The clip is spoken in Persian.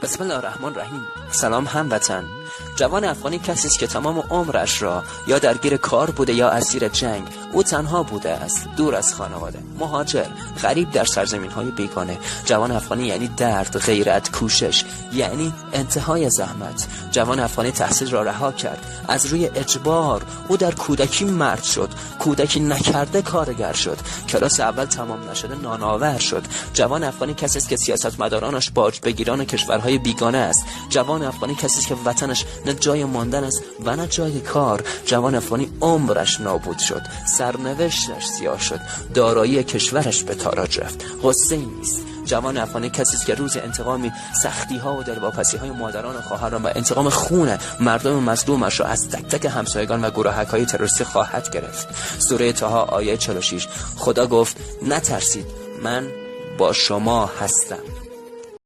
بسم الله الرحمن الرحیم. سلام هموطن. جوان افغانی کسی است که تمام عمرش را یا درگیر کار بوده یا اسیر جنگ. او تنها بوده است، دور از خانواده، مهاجر، غریب در سرزمین‌های بیگانه. جوان افغانی یعنی درد، غیرت، کوشش، یعنی انتهای زحمت. جوان افغانی تحصیل را رها کرد از روی اجبار. او در کودکی مرد شد، کودکی نکرده کارگر شد، کلاس اول تمام نشده نانآور شد. جوان افغانی کسی است که سیاستمدارانش باج بگیران کشورهای بیگانه است. جوان افغانی کسی است که وطنش نه جای ماندن است و نه جای کار. جوان افغانی عمرش نابود شد، سرنوشتش سیاه شد، دارایی کشورش به تاراج رفت. غصه نیست. جوان افغانی کسی است که روز انتقامی سختی‌ها و دلواپسی‌های مادران و خواهران و انتقام خون مردم مظلومش را از تک تک همسایگان و گروهک‌های تروریستی خواهد گرفت. سوره طه آیه 46. خدا گفت نترسید، من با شما هستم.